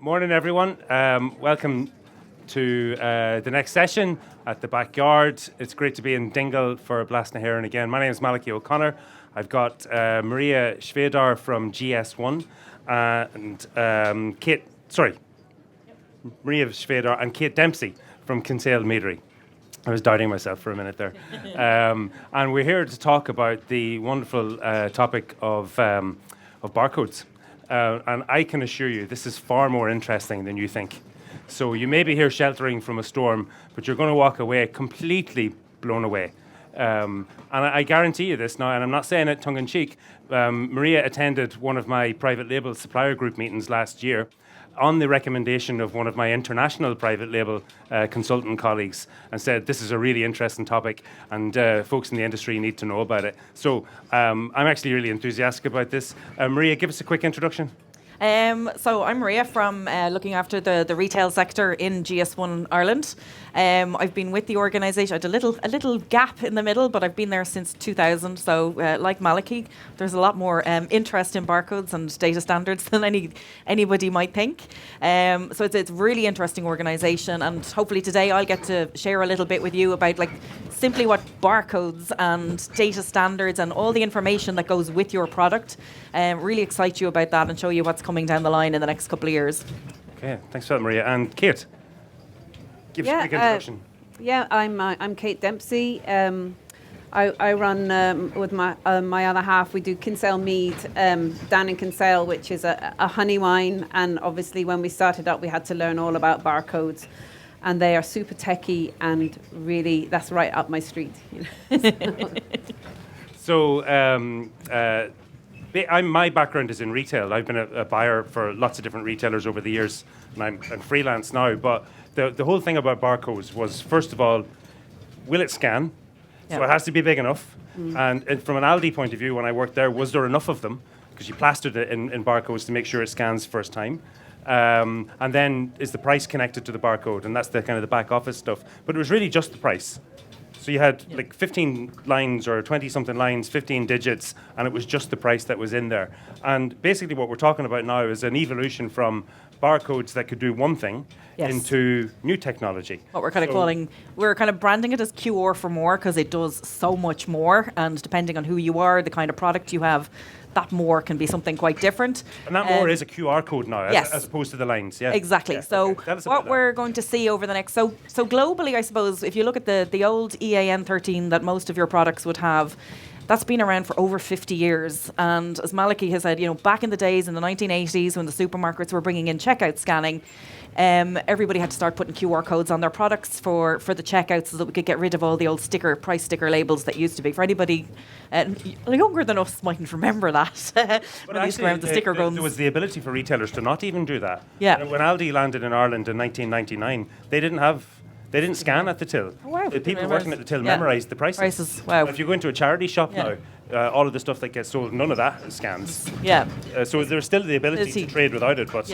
Morning, everyone. Welcome to the next session at the Backyard. It's great to be in Dingle for Blas na hÉireann again. My name is Malachy O'Connor. I've got Maria Shvedar from GS1 and Maria Shvedar and Kate Dempsey from Kinsale Meadery. I was doubting myself for a minute there. And we're here to talk about the wonderful topic of barcodes. And I can assure you, this is far more interesting than you think. So you may be here sheltering from a storm, but you're going to walk away completely blown away. And I guarantee you this now, and I'm not saying it tongue-in-cheek. Maria attended one of my private label supplier group meetings last year on the recommendation of one of my international private label consultant colleagues, and said this is a really interesting topic and folks in the industry need to know about it. So I'm actually really enthusiastic about this. Maria, give us a quick introduction. So I'm Maria from looking after the retail sector in GS1 Ireland. I've been with the organisation. I had a little gap in the middle, but I've been there since 2000. So like Malachy, there's a lot more interest in barcodes and data standards than anybody might think. So it's a really interesting organisation, and hopefully today I'll get to share a little bit with you about simply what barcodes and data standards and all the information that goes with your product. Really excite you about that and show you what's coming down the line in the next couple of years. Okay, thanks for that, Maria. And Kate, give us a quick introduction. I'm Kate Dempsey. I run with my other half. We do Kinsale Mead down in Kinsale, which is a honey wine. And obviously, when we started up, we had to learn all about barcodes, and they are super techy, and really, that's right up my street. So. My background is in retail. I've been a buyer for lots of different retailers over the years, and I'm freelance now. But the whole thing about barcodes was, first of all, will it scan? Yep. So it has to be big enough. And from an Aldi point of view, when I worked there, was there enough of them? Because you plastered it in barcodes to make sure it scans first time. And then is the price connected to the barcode? And that's the kind of the back office stuff. But it was really just the price. So you had 15 lines or 20-something lines, 15 digits, and it was just the price that was in there. And basically what we're talking about now is an evolution from barcodes that could do one thing into new technology. What we're we're kind of branding it as QR for more, because it does so much more, and depending on who you are, the kind of product you have, that more can be something quite different. And that more is a QR code now, as opposed to the lines. Yeah. Exactly. Yeah. So what we're going to see over the next... So globally, I suppose, if you look at the old EAN 13 that most of your products would have, that's been around for over 50 years. And as Malachy has said, back in the days in the 1980s when the supermarkets were bringing in checkout scanning, everybody had to start putting QR codes on their products for the checkout so that we could get rid of all the old price sticker labels that used to be. For anybody younger than us mightn't remember that. But actually, the sticker guns. There was the ability for retailers to not even do that. Yeah. When Aldi landed in Ireland in 1999, they didn't scan at the till. Oh, wow. The people working at the till memorised the prices. Wow. If you go into a charity shop now, all of the stuff that gets sold, none of that scans. Yeah. So there's still the ability to trade without it. But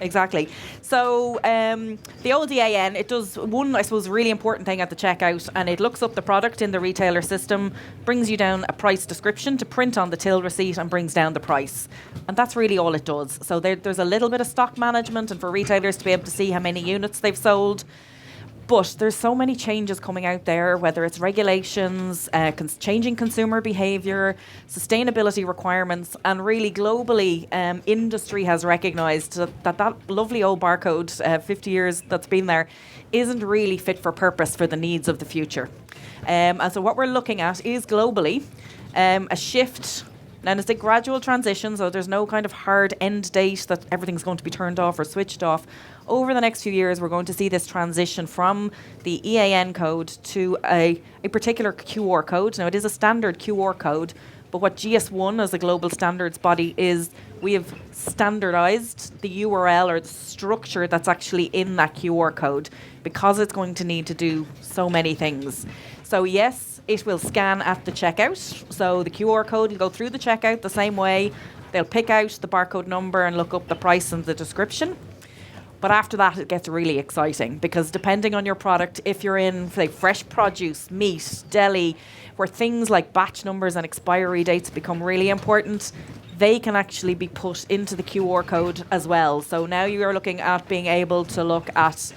exactly. So the old EAN, it does one, I suppose, really important thing at the checkout, and it looks up the product in the retailer system, brings you down a price description to print on the till receipt, and brings down the price. And that's really all it does. So there's a little bit of stock management, and for retailers to be able to see how many units they've sold. But there's so many changes coming out there, whether it's regulations, changing consumer behaviour, sustainability requirements, and really globally, industry has recognised that lovely old barcode, 50 years that's been there, isn't really fit for purpose for the needs of the future. And so what we're looking at is globally a shift. Now, it's a gradual transition, so there's no kind of hard end date that everything's going to be turned off or switched off. Over the next few years, we're going to see this transition from the EAN code to a particular QR code. Now, it is a standard QR code, but what GS1 as a global standards body is, we have standardized the URL or the structure that's actually in that QR code, because it's going to need to do so many things. So yes, it will scan at the checkout. So the QR code will go through the checkout the same way. They'll pick out the barcode number and look up the price and the description. But after that, it gets really exciting, because depending on your product, if you're in, say, fresh produce, meat, deli, where things like batch numbers and expiry dates become really important, they can actually be put into the QR code as well. So now you're looking at being able to look at,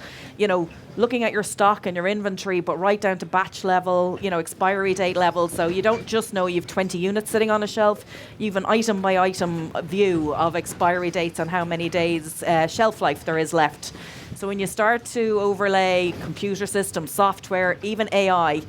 looking at your stock and your inventory, but right down to batch level, expiry date level. So you don't just know you've 20 units sitting on a shelf, you've an item by item view of expiry dates and how many days shelf life there is left. So when you start to overlay computer systems, software, even AI,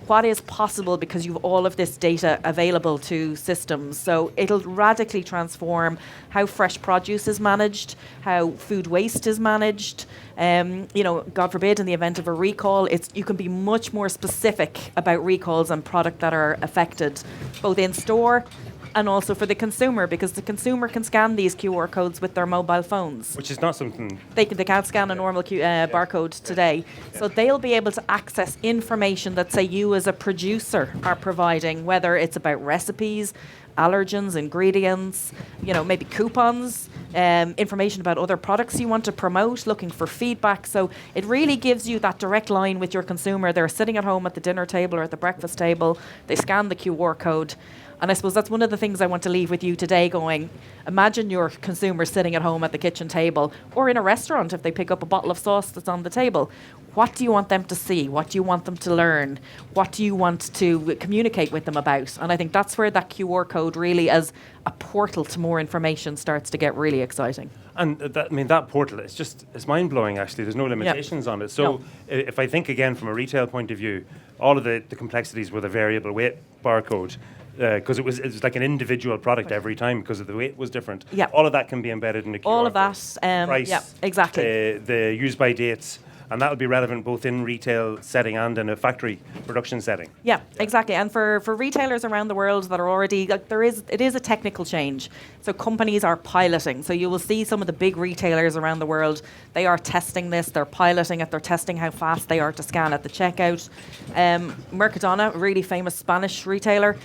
what is possible because you've all of this data available to systems. So it'll radically transform how fresh produce is managed, how food waste is managed. God forbid, in the event of a recall, you can be much more specific about recalls and product that are affected, both in store and also for the consumer, because the consumer can scan these QR codes with their mobile phones. Which is not something... They can't scan a normal barcode today. Yeah. So they'll be able to access information that, say, you as a producer are providing, whether it's about recipes, allergens, ingredients, maybe coupons, information about other products you want to promote, looking for feedback. So it really gives you that direct line with your consumer. They're sitting at home at the dinner table or at the breakfast table. They scan the QR code. And I suppose that's one of the things I want to leave with you today going, imagine your consumer sitting at home at the kitchen table or in a restaurant if they pick up a bottle of sauce that's on the table. What do you want them to see? What do you want them to learn? What do you want to communicate with them about? And I think that's where that QR code really as a portal to more information starts to get really exciting. And that portal, it's mind-blowing actually. There's no limitations on it. So if I think again from a retail point of view, all of the complexities with a variable weight barcode, because it was like an individual product every time because the weight was different. Yeah. All of that can be embedded in the QR all of code. that. Price, exactly. The use-by dates, and that will be relevant both in retail setting and in a factory production setting. Yeah, exactly. And for retailers around the world that are already, it is a technical change. So companies are piloting. So you will see some of the big retailers around the world, they are testing this, they're piloting it, they're testing how fast they are to scan at the checkout. Mercadona, a really famous Spanish retailer,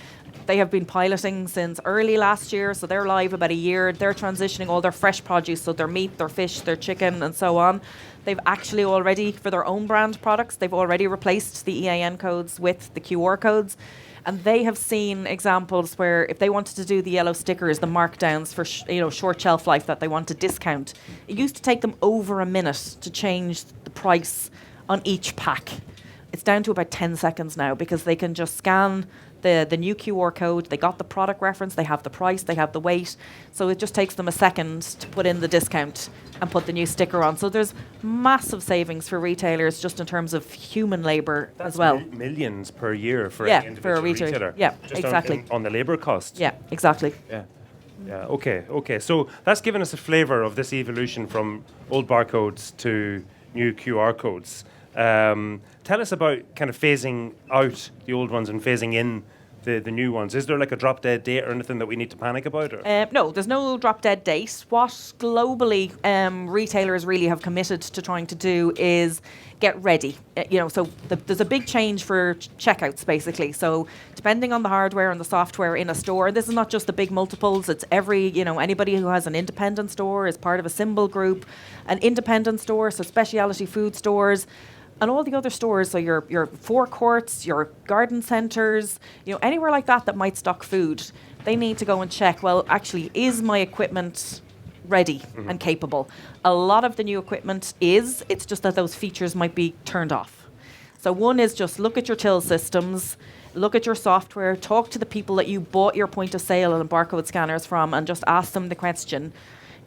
they have been piloting since early last year, so they're live about a year. They're transitioning all their fresh produce, so their meat, their fish, their chicken, and so on. They've actually already, for their own brand products, they've already replaced the EAN codes with the QR codes. And they have seen examples where if they wanted to do the yellow stickers, the markdowns for short shelf life that they want to discount, it used to take them over a minute to change the price on each pack. It's down to about 10 seconds now because they can just scan the new QR code, they got the product reference, they have the price, they have the weight. So it just takes them a second to put in the discount and put the new sticker on. So there's massive savings for retailers just in terms of human labour as well. Millions per year for an individual retailer. Yeah, just exactly. On the labour cost. Yeah, exactly. Yeah, okay. So that's given us a flavour of this evolution from old barcodes to new QR codes. Tell us about kind of phasing out the old ones and phasing in the new ones. Is there like a drop dead date or anything that we need to panic about? No, there's no drop dead date. What globally retailers really have committed to trying to do is get ready. So there's a big change for checkouts basically. So depending on the hardware and the software in a store, this is not just the big multiples. It's anybody who has an independent store is part of a symbol group, an independent store, so specialty food stores. And all the other stores, so your forecourts, your garden centres, anywhere like that might stock food, they need to go and check, well, actually, is my equipment ready and capable? A lot of the new equipment it's just that those features might be turned off. So one is just look at your till systems, look at your software, talk to the people that you bought your point of sale and barcode scanners from and just ask them the question,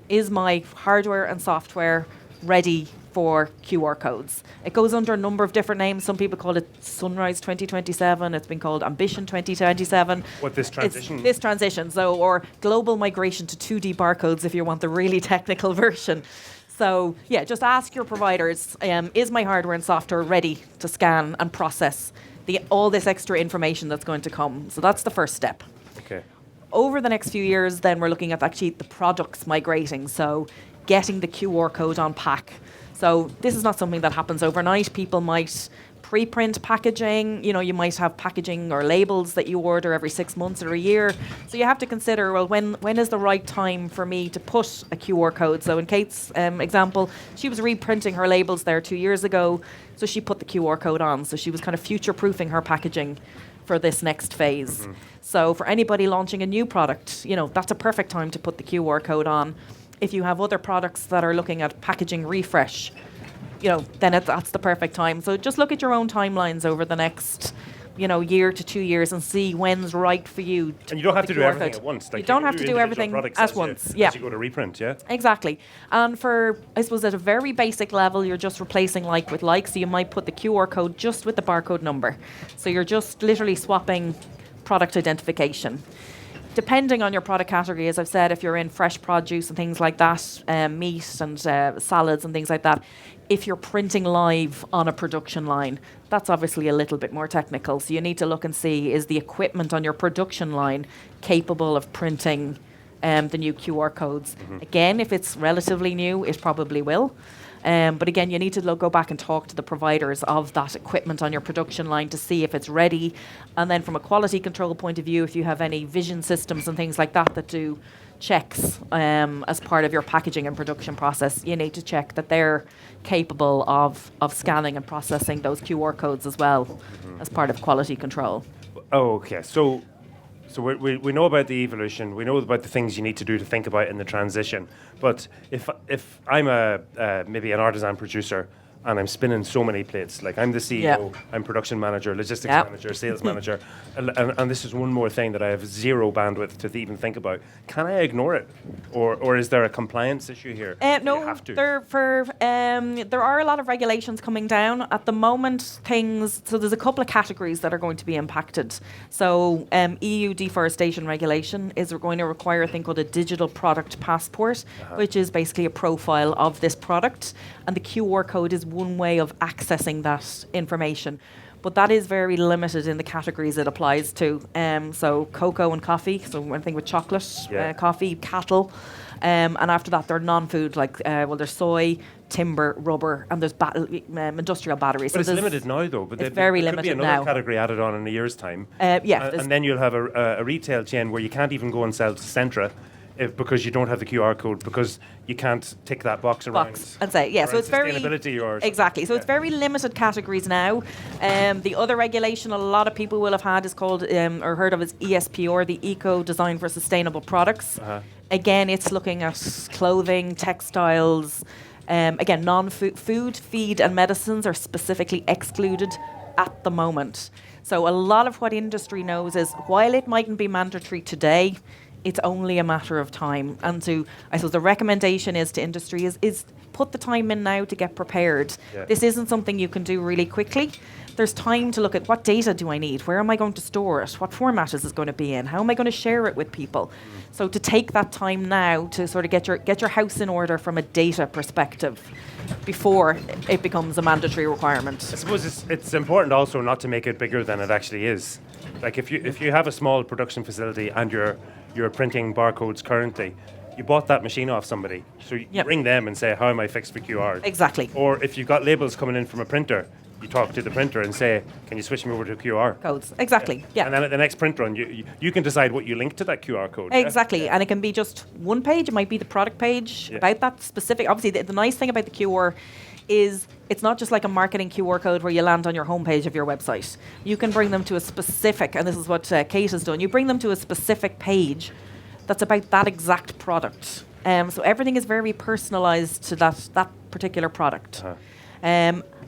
is my hardware and software ready for QR codes? It goes under a number of different names. Some people call it Sunrise 2027. It's been called Ambition 2027. What, this transition? It's this transition. So, or global migration to 2D barcodes if you want the really technical version. So, yeah, just ask your providers, is my hardware and software ready to scan and process all this extra information that's going to come? So that's the first step. Okay. Over the next few years, then we're looking at actually the products migrating. So getting the QR code on pack. So this is not something that happens overnight. People might pre-print packaging. You might have packaging or labels that you order every 6 months or a year. So you have to consider, well, when is the right time for me to put a QR code? So in Kate's example, she was reprinting her labels there 2 years ago. So she put the QR code on. So she was kind of future-proofing her packaging for this next phase. So for anybody launching a new product, that's a perfect time to put the QR code on. If you have other products that are looking at packaging refresh, then that's the perfect time. So just look at your own timelines over the next year to 2 years and see when's right for you. And you don't have to do QR everything code. at once. You don't have to do everything at once. As you go to reprint, yeah? Exactly. And for, I suppose, at a very basic level, you're just replacing like with like. So you might put the QR code just with the barcode number. So you're just literally swapping product identification. Depending on your product category, as I've said, if you're in fresh produce and things like that, meat and salads and things like that, if you're printing live on a production line, that's obviously a little bit more technical. So you need to look and see, is the equipment on your production line capable of printing the new QR codes? Again, if it's relatively new, it probably will. But again, you need to go back and talk to the providers of that equipment on your production line to see if it's ready. And then from a quality control point of view, if you have any vision systems and things like that that do checks as part of your packaging and production process, you need to check that they're capable of scanning and processing those QR codes as well as part of quality control. Oh, okay. So we know about the evolution. We know about the things you need to do to think about in the transition. But if I'm maybe an artisan producer and I'm spinning so many plates, like I'm the CEO, I'm production manager, logistics manager, sales manager, and this is one more thing that I have zero bandwidth to even think about. Can I ignore it, or is there a compliance issue here? No, you have to? there are a lot of regulations coming down at the moment. So there's a couple of categories that are going to be impacted. So EU deforestation regulation is going to require a thing called a digital product passport, which is basically a profile of this product, and the QR code is one way of accessing that information. But that is very limited in the categories it applies to. So cocoa and coffee, so anything with chocolate, coffee, cattle. And after that, they're non-food, like, there's soy, timber, rubber, and there's industrial batteries. But so it's limited now, though. But it's very there could be limited another now. category added on in a year's time. And then you'll have a retail chain where you can't even go and sell to Centra because you don't have the QR code, because you can't tick that box around. And say, yeah, so it's very sustainability or something. exactly. So it's very limited categories now. The other regulation a lot of people will have had is called or heard of as ESP, or the Eco Design for Sustainable Products. Again, it's looking at clothing, textiles. Again, non-food, feed, and medicines are specifically excluded at the moment. So a lot of what industry knows is, while it mightn't be mandatory today, it's only a matter of time. And I suppose the recommendation is to industry is put the time in now to get prepared. Yeah. This isn't something you can do really quickly. There's time to look at, what data do I need? Where am I going to store it? What format is it going to be in? How am I going to share it with people? So to take that time now to sort of get your house in order from a data perspective before it becomes a mandatory requirement. I suppose it's important also not to make it bigger than it actually is. Like if you have a small production facility and you're printing barcodes currently, you bought that machine off somebody. So you ring them and say, how am I fixed for QR? Exactly. Or if you've got labels coming in from a printer, you talk to the printer and say, can you switch me over to QR? Codes. Exactly. Yeah. And then at the next print run, you can decide what you link to that QR code. Exactly. And it can be just one page. It might be the product page about that specific. Obviously, the nice thing about the QR is it's not just like a marketing QR code where you land on your homepage of your website. You can bring them to a specific, and this is what Kate has done, you bring them to a specific page that's about that exact product. So everything is very personalised to that particular product.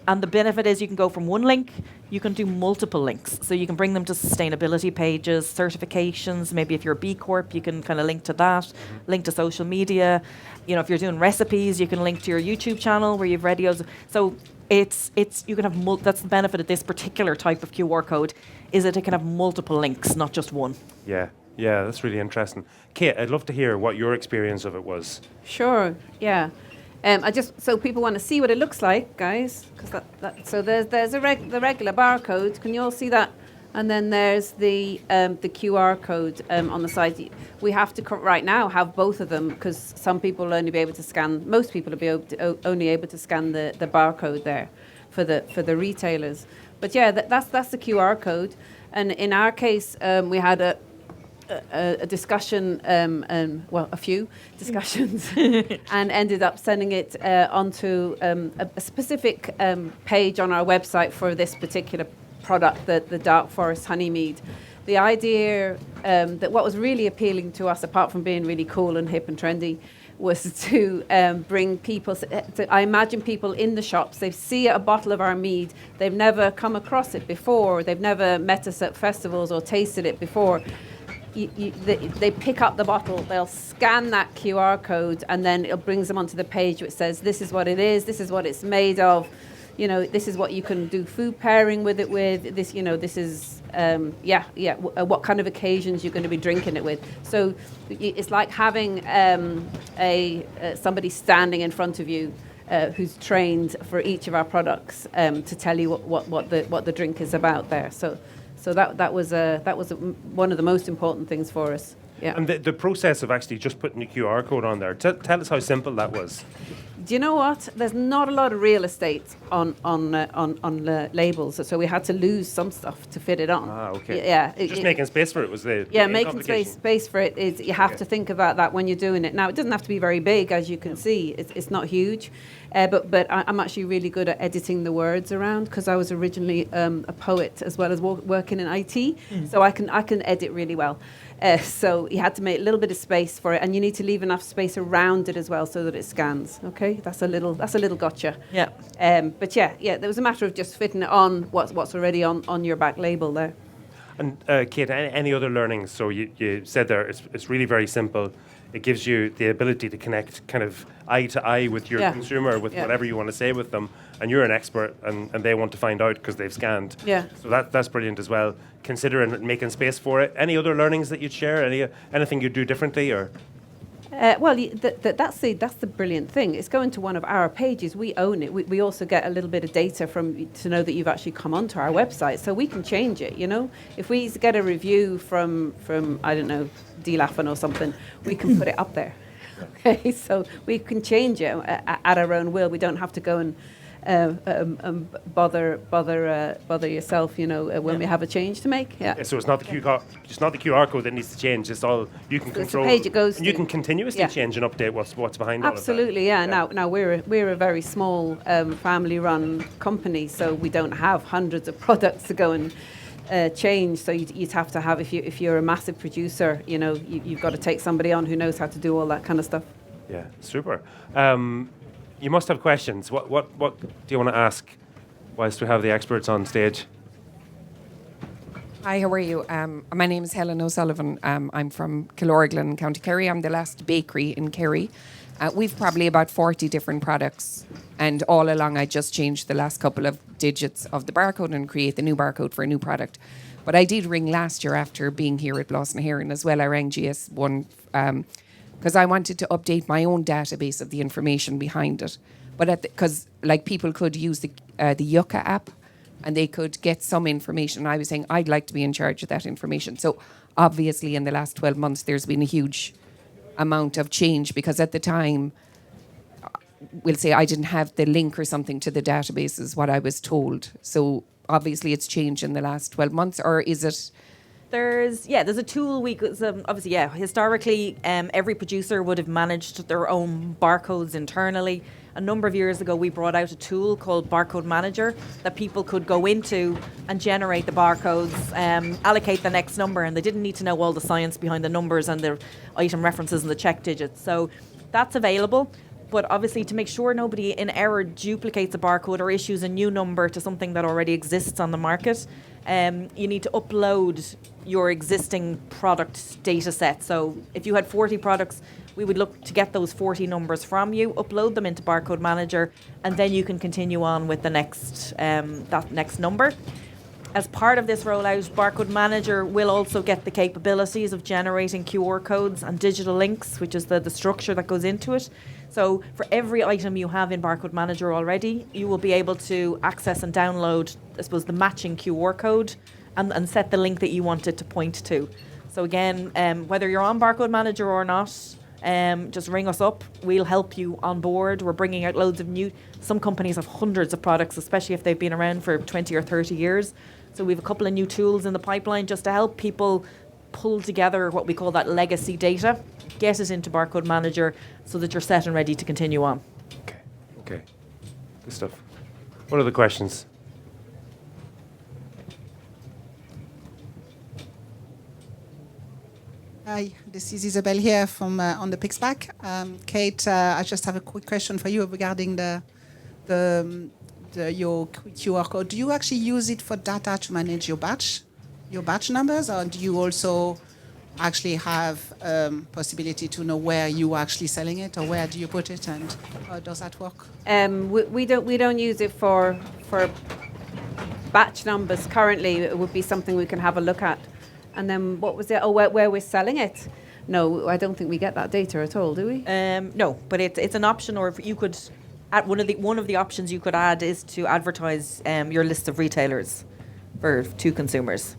And the benefit is you can go from one link, you can do multiple links. So you can bring them to sustainability pages, certifications. Maybe if you're a B Corp, you can kind of link to that, link to social media. If you're doing recipes, you can link to your YouTube channel where you've videos. So it's you can have that's the benefit of this particular type of QR code, is that it can have multiple links, not just one. Yeah, that's really interesting. Kate, I'd love to hear what your experience of it was. Sure, yeah. So people want to see what it looks like, guys. So there's the regular barcode. Can you all see that? And then there's the QR code on the side. We have to right now have both of them, because some people will only be able to scan. Most people will be only able to scan the barcode there for the retailers. But yeah, that's the QR code. And in our case, we had a discussion, a few discussions, and ended up sending it onto a specific page on our website for this particular product, the Dark Forest honey mead. The idea that what was really appealing to us, apart from being really cool and hip and trendy, was to bring people. I imagine people in the shops, they see a bottle of our mead, they've never come across it before, they've never met us at festivals or tasted it before. They pick up the bottle, they'll scan that QR code, and then it brings them onto the page which says, this is what it is, this is what it's made of, you know, this is what you can do food pairing with it with, this, you know, this is, what kind of occasions you're going to be drinking it with. So it's like having somebody standing in front of you who's trained for each of our products to tell you what the drink is about there. So that was one of the most important things for us. Yeah. And the process of actually just putting the QR code on there, tell us how simple that was. Do you know what? There's not a lot of real estate on labels, so we had to lose some stuff to fit it on. Ah, okay. Yeah. Just making space for it was the yeah, main making complication. space for it is you have to think about that when you're doing it. Now it doesn't have to be very big, as you can see. It's not huge, but I'm actually really good at editing the words around because I was originally a poet as well as working in IT, so I can edit really well. So you had to make a little bit of space for it, and you need to leave enough space around it as well so that it scans. Okay, that's a little gotcha. Yeah. But yeah, there was a matter of just fitting it on what's already on your back label there. And Kate, any other learnings? So you said there it's really very simple. It gives you the ability to connect kind of eye to eye with your consumer, with whatever you want to say with them. And you're an expert, and they want to find out because they've scanned. Yeah. So that's brilliant as well. Considering making space for it. Any other learnings that you'd share? Anything you'd do differently, or? That's the brilliant thing. It's going to one of our pages. We own it. We also get a little bit of data to know that you've actually come onto our website, so we can change it. You know, if we get a review from I don't know, DLaffin or something, we can put it up there. Okay, so we can change it at our own will. We don't have to go and bother yourself, you know, when we have a change to make. Yeah. So it's not the QR code that needs to change. It's all you can control. It's a page it goes and you to. can continuously change and update what's behind all of that. Absolutely, yeah. Now we're a very small family-run company, so we don't have hundreds of products to go and change. So you'd have to have, if you're a massive producer, you know, you've got to take somebody on who knows how to do all that kind of stuff. Yeah, super. You must have questions. What do you want to ask whilst we have the experts on stage? Hi, how are you? My name is Helen O'Sullivan. I'm from Killorglin, County Kerry. I'm the last bakery in Kerry. We've probably about 40 different products, and all along I just changed the last couple of digits of the barcode and create the new barcode for a new product. But I did ring last year after being here at Blossom Heron as well. I rang GS1 because I wanted to update my own database of the information behind it. But because like people could use the Yucca app and they could get some information. I was saying I'd like to be in charge of that information. So obviously in the last 12 months there's been a huge amount of change because at the time, we'll say I didn't have the link or something to the database is what I was told. So obviously it's changed in the last 12 months, or is it? There's a tool obviously historically every producer would have managed their own barcodes internally. A number of years ago we brought out a tool called Barcode Manager that people could go into and generate the barcodes, allocate the next number, and they didn't need to know all the science behind the numbers and the item references and the check digits. So that's available. But obviously, to make sure nobody in error duplicates a barcode or issues a new number to something that already exists on the market, you need to upload your existing product data set. So if you had 40 products, we would look to get those 40 numbers from you, upload them into Barcode Manager, and then you can continue on with the next that next number. As part of this rollout, Barcode Manager will also get the capabilities of generating QR codes and digital links, which is the structure that goes into it. So for every item you have in Barcode Manager already, you will be able to access and download, I suppose, the matching QR code and set the link that you want it to point to. So again, whether you're on Barcode Manager or not, just ring us up. We'll help you on board. We're bringing out loads of some companies have hundreds of products, especially if they've been around for 20 or 30 years. So we have a couple of new tools in the pipeline just to help people pull together what we call that legacy data, get it into Barcode Manager so that you're set and ready to continue on. Okay. Good stuff. What are the questions? Hi, this is Isabel here from on the Pixpack. Kate, I just have a quick question for you regarding your QR code. Do you actually use it for data to manage your batch numbers, or do you also actually have possibility to know where you are actually selling it, or where do you put it, and how does that work? We don't use it for batch numbers currently. It would be something we can have a look at. And then what was it? Oh, where we're selling it? No, I don't think we get that data at all, do we? No, but it's an option, or if you could, one of the options you could add is to advertise your list of retailers to consumers.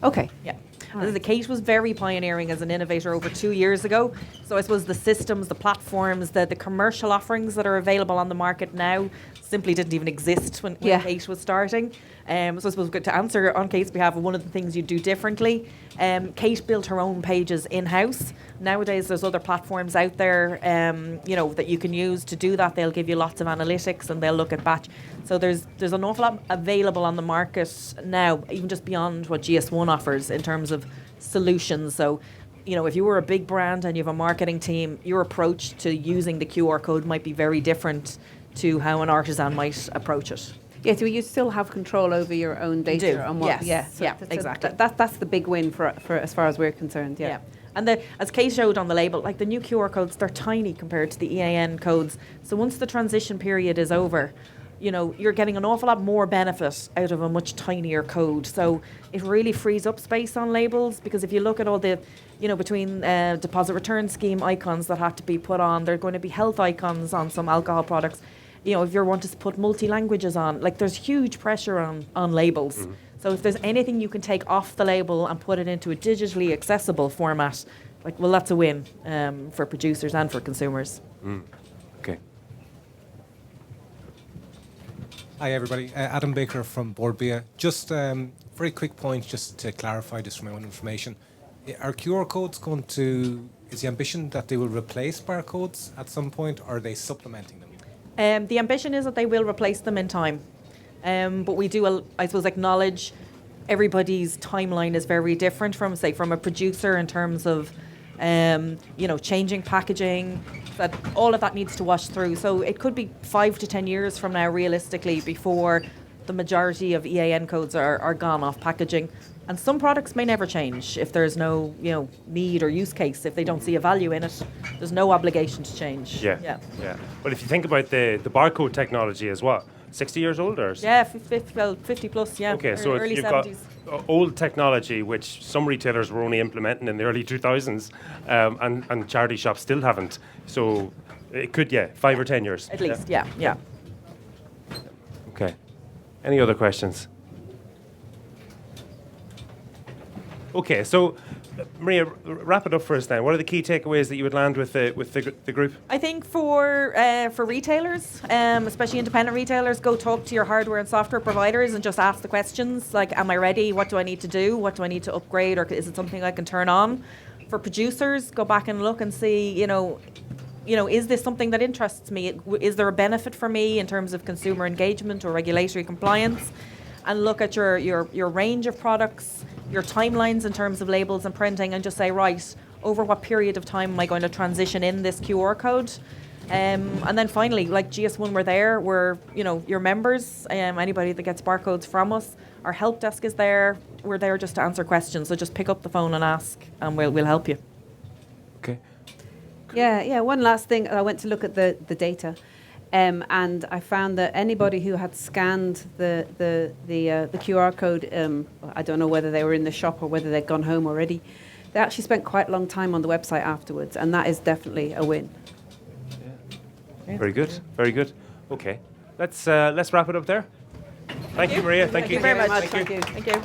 Okay. Yeah. The Kate was very pioneering as an innovator over 2 years ago. So I suppose the systems, the platforms, the commercial offerings that are available on the market now simply didn't even exist when Kate was starting. So I suppose to answer on Kate's behalf, one of the things you do differently, Kate built her own pages in-house. Nowadays there's other platforms out there that you can use to do that. They'll give you lots of analytics and they'll look at batch. So there's an awful lot available on the market now, even just beyond what GS1 offers in terms of solutions. So, if you were a big brand and you have a marketing team, your approach to using the QR code might be very different to how an artisan might approach it. Yeah, so you still have control over your own data. You do, And what, yes. Exactly. That's the big win for as far as we're concerned. Yeah. And as Kate showed on the label, like the new QR codes, they're tiny compared to the EAN codes. So once the transition period is over, you're getting an awful lot more benefit out of a much tinier code. So it really frees up space on labels, because if you look at all the, between deposit return scheme icons that have to be put on, there are going to be health icons on some alcohol products. If you want to put multi-languages on, like there's huge pressure on labels. Mm-hmm. So if there's anything you can take off the label and put it into a digitally accessible format, that's a win for producers and for consumers. Okay. Hi everybody, Adam Baker from Boardbia. Just very quick point, just to clarify this for my own information. Are QR codes is the ambition that they will replace barcodes at some point, or are they supplementing them? The ambition is that they will replace them in time. But we do, I suppose, acknowledge everybody's timeline is very different from a producer in terms of, changing packaging, that all of that needs to wash through. So it could be 5 to 10 years from now, realistically, before the majority of EAN codes are gone off packaging. And some products may never change if there's no, need or use case. If they don't see a value in it, there's no obligation to change. Yeah. Well, if you think about the barcode technology as well, 60 years old or? Yeah, 50 plus, yeah. Okay, so early you've 70s. got old technology, which some retailers were only implementing in the early 2000s, and charity shops still haven't. So it could, 5 or 10 years. At least, yeah. Okay. Any other questions? Okay, so Maria, wrap it up for us then. What are the key takeaways that you would land with the group? I think for retailers, especially independent retailers, go talk to your hardware and software providers and just ask the questions like, am I ready? What do I need to do? What do I need to upgrade? Or is it something I can turn on? For producers, go back and look and see, is this something that interests me? Is there a benefit for me in terms of consumer engagement or regulatory compliance? And look at your range of products, your timelines in terms of labels and printing, and just say, right, over what period of time am I going to transition in this QR code? And then finally, like GS1, we're your members, anybody that gets barcodes from us, our help desk is there. We're there just to answer questions. So just pick up the phone and ask, and we'll help you. Okay. Yeah. One last thing. I went to look at the data, and I found that anybody who had scanned the QR code, I don't know whether they were in the shop or whether they'd gone home already, they actually spent quite a long time on the website afterwards, and that is definitely a win. Yeah. Very good. Very good. Okay. Let's wrap it up there. Thank you, Maria. Thank you very much. Thank you. Thank you.